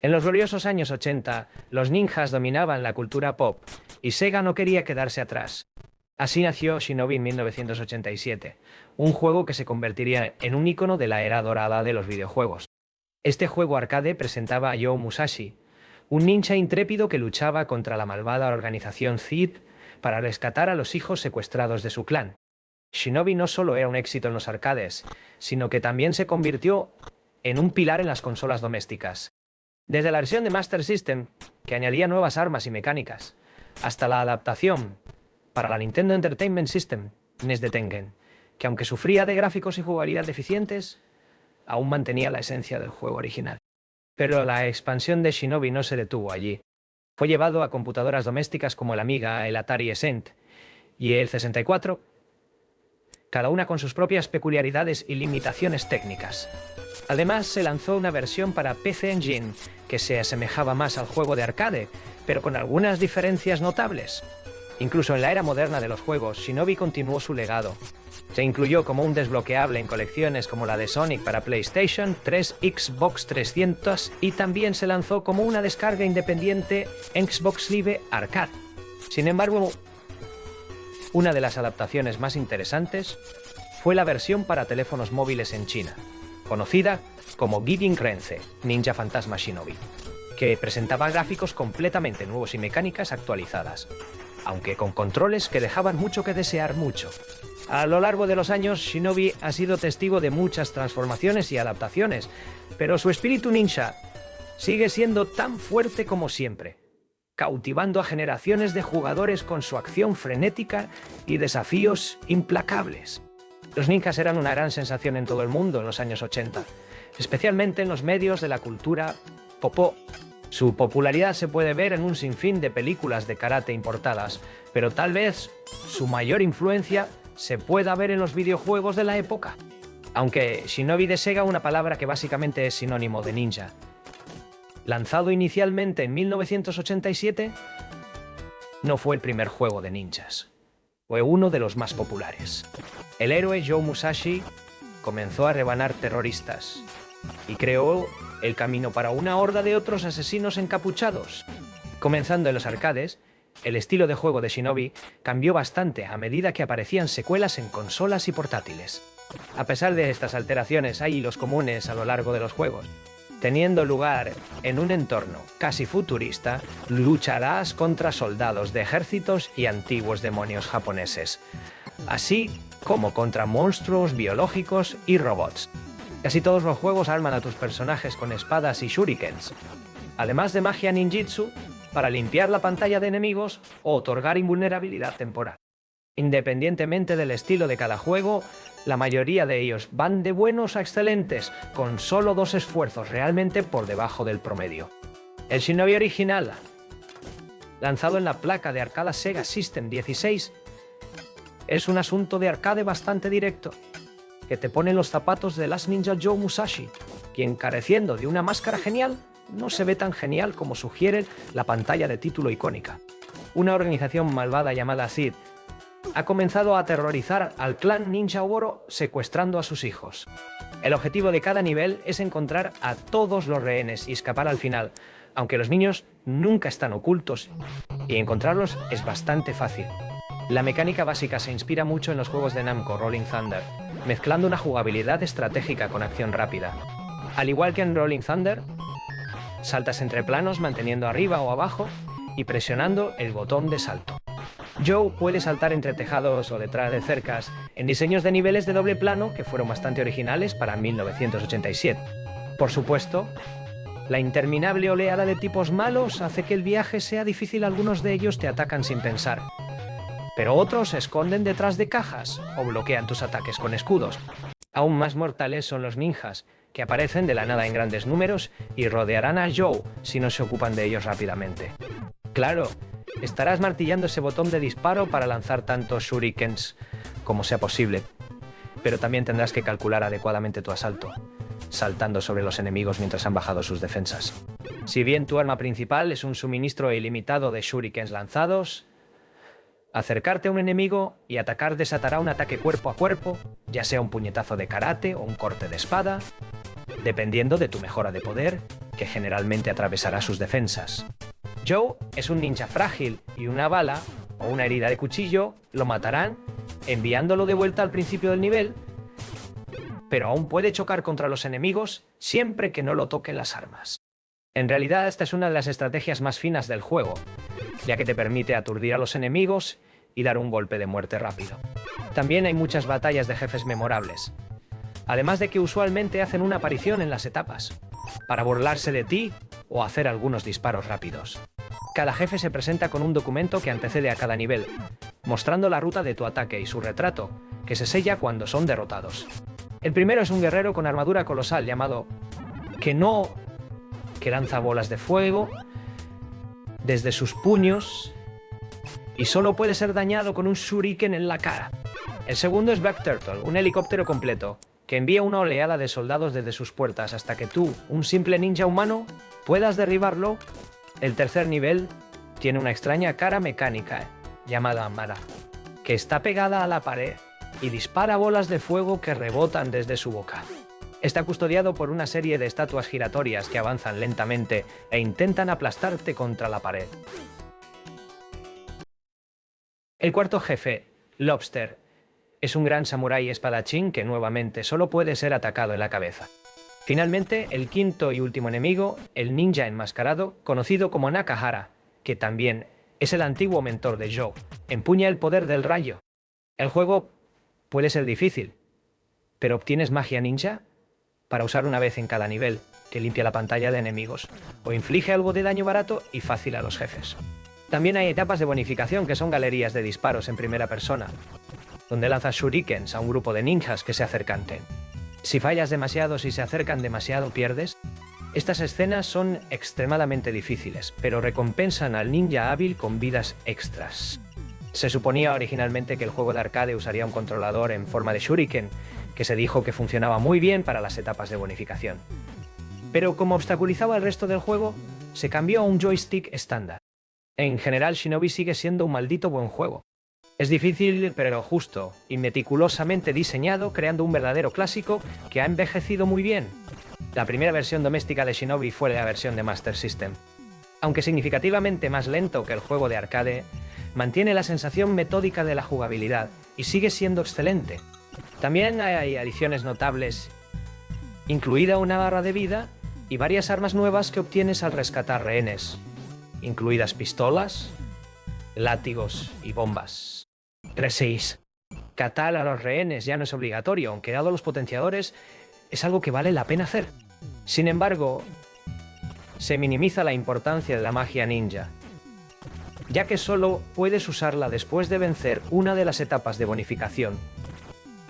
En los gloriosos años 80, los ninjas dominaban la cultura pop, y Sega no quería quedarse atrás. Así nació Shinobi en 1987, un juego que se convertiría en un icono de la era dorada de los videojuegos. Este juego arcade presentaba a Joe Musashi, un ninja intrépido que luchaba contra la malvada organización Zed para rescatar a los hijos secuestrados de su clan. Shinobi no solo era un éxito en los arcades, sino que también se convirtió en un pilar en las consolas domésticas. Desde la versión de Master System, que añadía nuevas armas y mecánicas, hasta la adaptación para la Nintendo Entertainment System, NES de Tengen, que aunque sufría de gráficos y jugabilidad deficientes, aún mantenía la esencia del juego original. Pero la expansión de Shinobi no se detuvo allí. Fue llevado a computadoras domésticas como el Amiga, el Atari ST y el C64, cada una con sus propias peculiaridades y limitaciones técnicas. Además, se lanzó una versión para PC Engine que se asemejaba más al juego de arcade, pero con algunas diferencias notables. Incluso en la era moderna de los juegos, Shinobi continuó su legado. Se incluyó como un desbloqueable en colecciones como la de Sonic para PlayStation 3, Xbox 300 y también se lanzó como una descarga independiente en Xbox Live Arcade. Sin embargo, una de las adaptaciones más interesantes fue la versión para teléfonos móviles en China, conocida como Giving Renze, Ninja Fantasma Shinobi, que presentaba gráficos completamente nuevos y mecánicas actualizadas, aunque con controles que dejaban mucho que desear mucho. A lo largo de los años, Shinobi ha sido testigo de muchas transformaciones y adaptaciones, pero su espíritu ninja sigue siendo tan fuerte como siempre, cautivando a generaciones de jugadores con su acción frenética y desafíos implacables. Los ninjas eran una gran sensación en todo el mundo en los años 80, especialmente en los medios de la cultura popó. Su popularidad se puede ver en un sinfín de películas de karate importadas, pero tal vez su mayor influencia se pueda ver en los videojuegos de la época. Aunque Shinobi de Sega, una palabra que básicamente es sinónimo de ninja. Lanzado inicialmente en 1987, no fue el primer juego de ninjas. Fue uno de los más populares. El héroe Joe Musashi comenzó a rebanar terroristas y creó el camino para una horda de otros asesinos encapuchados. Comenzando en los arcades, el estilo de juego de Shinobi cambió bastante a medida que aparecían secuelas en consolas y portátiles. A pesar de estas alteraciones, hay hilos comunes a lo largo de los juegos. Teniendo lugar en un entorno casi futurista, lucharás contra soldados de ejércitos y antiguos demonios japoneses, así como contra monstruos biológicos y robots. Casi todos los juegos arman a tus personajes con espadas y shurikens, además de magia ninjitsu para limpiar la pantalla de enemigos o otorgar invulnerabilidad temporal. Independientemente del estilo de cada juego, la mayoría de ellos van de buenos a excelentes, con solo 2 esfuerzos realmente por debajo del promedio. El Shinobi original, lanzado en la placa de arcade Sega System 16, es un asunto de arcade bastante directo, que te pone en los zapatos de Last Ninja Joe Musashi, quien, careciendo de una máscara genial, no se ve tan genial como sugiere la pantalla de título icónica. Una organización malvada llamada Zed ha comenzado a aterrorizar al clan Ninja Oboro secuestrando a sus hijos. El objetivo de cada nivel es encontrar a todos los rehenes y escapar al final, aunque los niños nunca están ocultos y encontrarlos es bastante fácil. La mecánica básica se inspira mucho en los juegos de Namco Rolling Thunder, mezclando una jugabilidad estratégica con acción rápida. Al igual que en Rolling Thunder, saltas entre planos manteniendo arriba o abajo y presionando el botón de salto. Joe puede saltar entre tejados o detrás de cercas en diseños de niveles de doble plano que fueron bastante originales para 1987. Por supuesto, la interminable oleada de tipos malos hace que el viaje sea difícil. Algunos de ellos te atacan sin pensar, pero otros se esconden detrás de cajas o bloquean tus ataques con escudos. Aún más mortales son los ninjas, que aparecen de la nada en grandes números y rodearán a Joe si no se ocupan de ellos rápidamente. Claro, estarás martillando ese botón de disparo para lanzar tantos shurikens como sea posible, pero también tendrás que calcular adecuadamente tu asalto, saltando sobre los enemigos mientras han bajado sus defensas. Si bien tu arma principal es un suministro ilimitado de shurikens lanzados, acercarte a un enemigo y atacar desatará un ataque cuerpo a cuerpo, ya sea un puñetazo de karate o un corte de espada, dependiendo de tu mejora de poder que generalmente atravesará sus defensas. Joe es un ninja frágil y una bala o una herida de cuchillo lo matarán, enviándolo de vuelta al principio del nivel, pero aún puede chocar contra los enemigos siempre que no lo toquen las armas. En realidad, esta es una de las estrategias más finas del juego, ya que te permite aturdir a los enemigos y dar un golpe de muerte rápido. También hay muchas batallas de jefes memorables, además de que usualmente hacen una aparición en las etapas, para burlarse de ti o hacer algunos disparos rápidos. Cada jefe se presenta con un documento que antecede a cada nivel, mostrando la ruta de tu ataque y su retrato, que se sella cuando son derrotados. El primero es un guerrero con armadura colosal llamado Keno, que lanza bolas de fuego desde sus puños y solo puede ser dañado con un shuriken en la cara. El segundo es Black Turtle, un helicóptero completo, que envía una oleada de soldados desde sus puertas hasta que tú, un simple ninja humano, puedas derribarlo. El tercer nivel tiene una extraña cara mecánica llamada Mara, que está pegada a la pared y dispara bolas de fuego que rebotan desde su boca. Está custodiado por una serie de estatuas giratorias que avanzan lentamente e intentan aplastarte contra la pared. El cuarto jefe, Lobster, es un gran samurái espadachín que nuevamente solo puede ser atacado en la cabeza. Finalmente, el quinto y último enemigo, el ninja enmascarado, conocido como Nakahara, que también es el antiguo mentor de Joe, empuña el poder del rayo. El juego puede ser difícil, pero obtienes magia ninja para usar una vez en cada nivel, que limpia la pantalla de enemigos, o inflige algo de daño barato y fácil a los jefes. También hay etapas de bonificación que son galerías de disparos en primera persona, donde lanzas shurikens a un grupo de ninjas que se acercan. Si fallas demasiado, si se acercan demasiado, pierdes. Estas escenas son extremadamente difíciles, pero recompensan al ninja hábil con vidas extras. Se suponía originalmente que el juego de arcade usaría un controlador en forma de shuriken, que se dijo que funcionaba muy bien para las etapas de bonificación. Pero como obstaculizaba el resto del juego, se cambió a un joystick estándar. En general, Shinobi sigue siendo un maldito buen juego. Es difícil, pero justo, y meticulosamente diseñado, creando un verdadero clásico que ha envejecido muy bien. La primera versión doméstica de Shinobi fue la versión de Master System. Aunque significativamente más lento que el juego de arcade, mantiene la sensación metódica de la jugabilidad y sigue siendo excelente. También hay adiciones notables, incluida una barra de vida y varias armas nuevas que obtienes al rescatar rehenes, incluidas pistolas, látigos y bombas. 3.6. Catar a los rehenes ya no es obligatorio, aunque dado los potenciadores es algo que vale la pena hacer. Sin embargo, se minimiza la importancia de la magia ninja, ya que solo puedes usarla después de vencer una de las etapas de bonificación,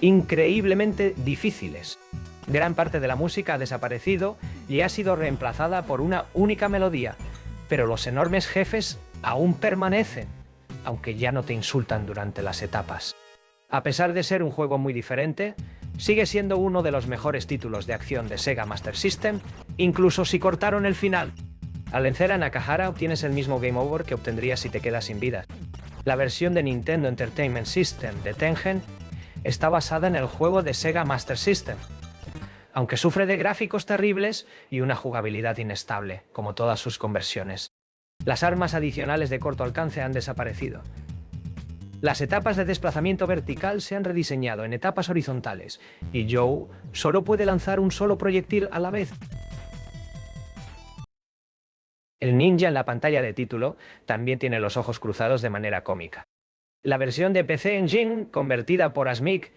increíblemente difíciles. Gran parte de la música ha desaparecido y ha sido reemplazada por una única melodía, pero los enormes jefes aún permanecen, aunque ya no te insultan durante las etapas. A pesar de ser un juego muy diferente, sigue siendo uno de los mejores títulos de acción de Sega Master System, incluso si cortaron el final. Al vencer a Nakahara obtienes el mismo Game Over que obtendrías si te quedas sin vidas. La versión de Nintendo Entertainment System de Tengen está basada en el juego de Sega Master System, aunque sufre de gráficos terribles y una jugabilidad inestable, como todas sus conversiones. Las armas adicionales de corto alcance han desaparecido. Las etapas de desplazamiento vertical se han rediseñado en etapas horizontales, y Joe solo puede lanzar un solo proyectil a la vez. El ninja en la pantalla de título también tiene los ojos cruzados de manera cómica. La versión de PC Engine, convertida por Asmik,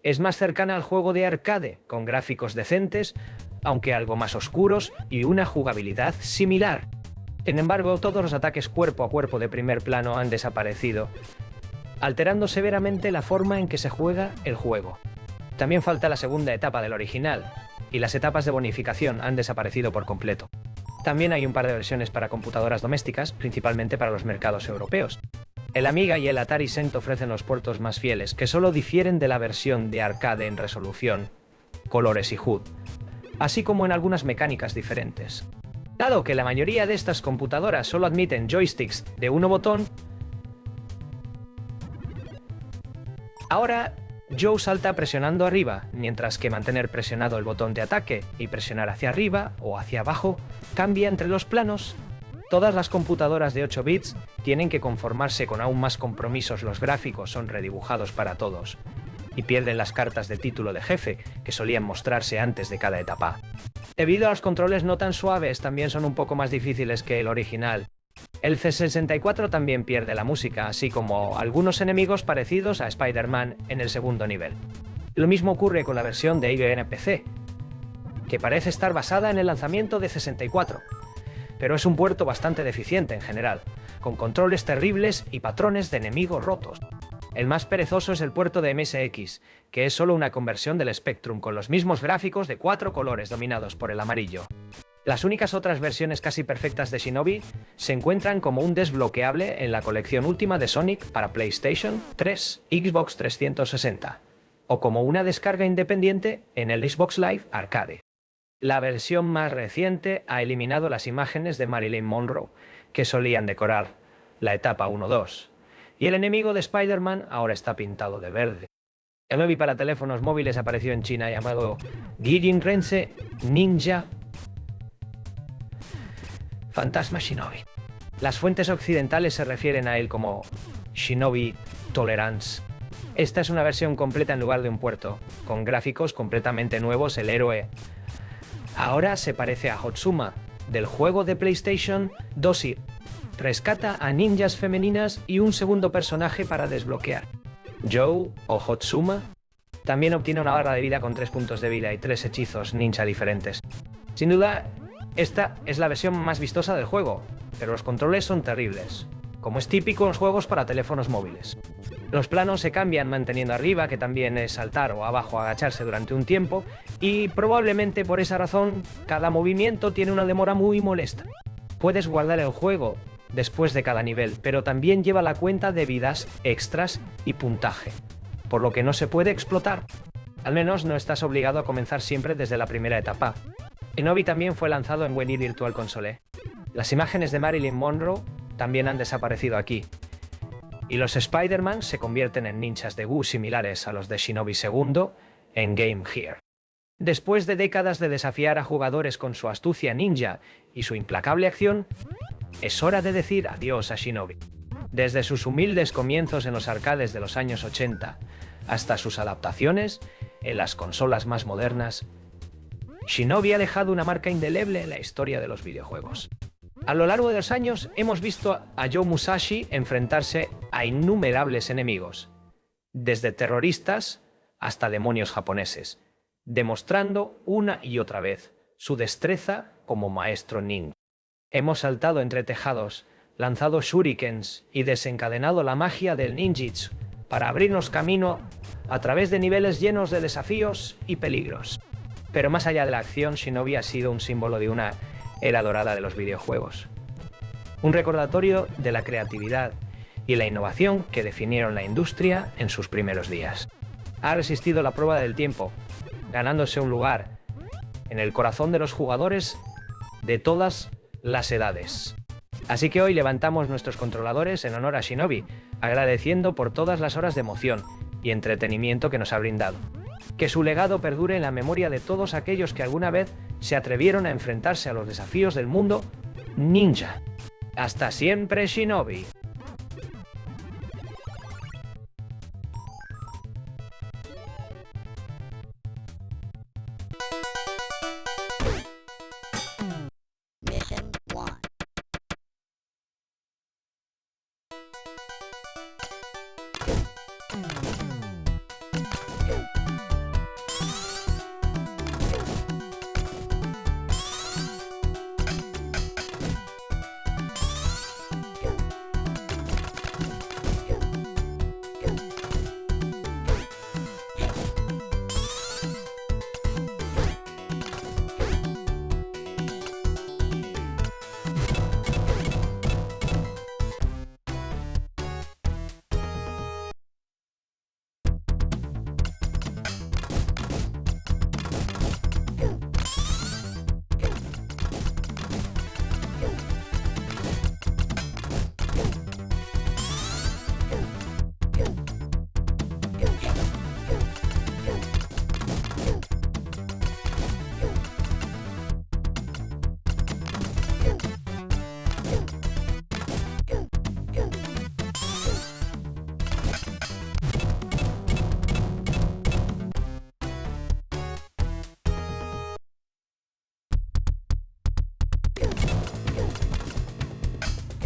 es más cercana al juego de arcade, con gráficos decentes, aunque algo más oscuros y una jugabilidad similar. Sin embargo, todos los ataques cuerpo a cuerpo de primer plano han desaparecido, alterando severamente la forma en que se juega el juego. También falta la segunda etapa del original, y las etapas de bonificación han desaparecido por completo. También hay un par de versiones para computadoras domésticas, principalmente para los mercados europeos. El Amiga y el Atari ST ofrecen los puertos más fieles, que solo difieren de la versión de arcade en resolución, colores y HUD, así como en algunas mecánicas diferentes. Dado que la mayoría de estas computadoras solo admiten joysticks de un botón, ahora Joe salta presionando arriba, mientras que mantener presionado el botón de ataque y presionar hacia arriba o hacia abajo cambia entre los planos. Todas las computadoras de 8 bits tienen que conformarse con aún más compromisos, los gráficos son redibujados para todos, y pierden las cartas de título de jefe que solían mostrarse antes de cada etapa. Debido a los controles no tan suaves, también son un poco más difíciles que el original. El C64 también pierde la música, así como algunos enemigos parecidos a Spider-Man en el segundo nivel. Lo mismo ocurre con la versión de IBM PC, que parece estar basada en el lanzamiento de 64, pero es un puerto bastante deficiente en general, con controles terribles y patrones de enemigos rotos. El más perezoso es el puerto de MSX, que es solo una conversión del Spectrum con los mismos gráficos de 4 colores dominados por el amarillo. Las únicas otras versiones casi perfectas de Shinobi se encuentran como un desbloqueable en la colección última de Sonic para PlayStation 3, Xbox 360, o como una descarga independiente en el Xbox Live Arcade. La versión más reciente ha eliminado las imágenes de Marilyn Monroe, que solían decorar la etapa 1-2, y el enemigo de Spider-Man ahora está pintado de verde. El Shinobi para teléfonos móviles apareció en China llamado Guijin Rense Ninja Fantasma Shinobi. Las fuentes occidentales se refieren a él como Shinobi Tolerance. Esta es una versión completa en lugar de un puerto, con gráficos completamente nuevos. El héroe ahora se parece a Hotsuma del juego de PlayStation 2 y rescata a ninjas femeninas y un segundo personaje para desbloquear. Joe o Hotsuma también obtiene una barra de vida con 3 puntos de vida y 3 hechizos ninja diferentes. Sin duda, esta es la versión más vistosa del juego, pero los controles son terribles, como es típico en los juegos para teléfonos móviles. Los planos se cambian manteniendo arriba, que también es saltar, o abajo agacharse durante un tiempo, y probablemente por esa razón cada movimiento tiene una demora muy molesta. Puedes guardar el juego después de cada nivel, pero también lleva la cuenta de vidas extras y puntaje, por lo que no se puede explotar. Al menos no estás obligado a comenzar siempre desde la primera etapa. Shinobi también fue lanzado en Wii Virtual Console. Las imágenes de Marilyn Monroe también han desaparecido aquí, y los Spider-Man se convierten en ninjas de Wu similares a los de Shinobi 2 en Game Gear. Después de décadas de desafiar a jugadores con su astucia ninja y su implacable acción, es hora de decir adiós a Shinobi. Desde sus humildes comienzos en los arcades de los años 80 hasta sus adaptaciones en las consolas más modernas, Shinobi ha dejado una marca indeleble en la historia de los videojuegos. A lo largo de los años hemos visto a Joe Musashi enfrentarse a innumerables enemigos, desde terroristas hasta demonios japoneses, demostrando una y otra vez su destreza como maestro ninja. Hemos saltado entre tejados, lanzado shurikens y desencadenado la magia del ninjitsu para abrirnos camino a través de niveles llenos de desafíos y peligros. Pero más allá de la acción, Shinobi ha sido un símbolo de una era dorada de los videojuegos. Un recordatorio de la creatividad y la innovación que definieron la industria en sus primeros días. Ha resistido la prueba del tiempo, ganándose un lugar en el corazón de los jugadores de todas las edades. Así que hoy levantamos nuestros controladores en honor a Shinobi, agradeciendo por todas las horas de emoción y entretenimiento que nos ha brindado. Que su legado perdure en la memoria de todos aquellos que alguna vez se atrevieron a enfrentarse a los desafíos del mundo ninja. ¡Hasta siempre, Shinobi!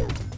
Two.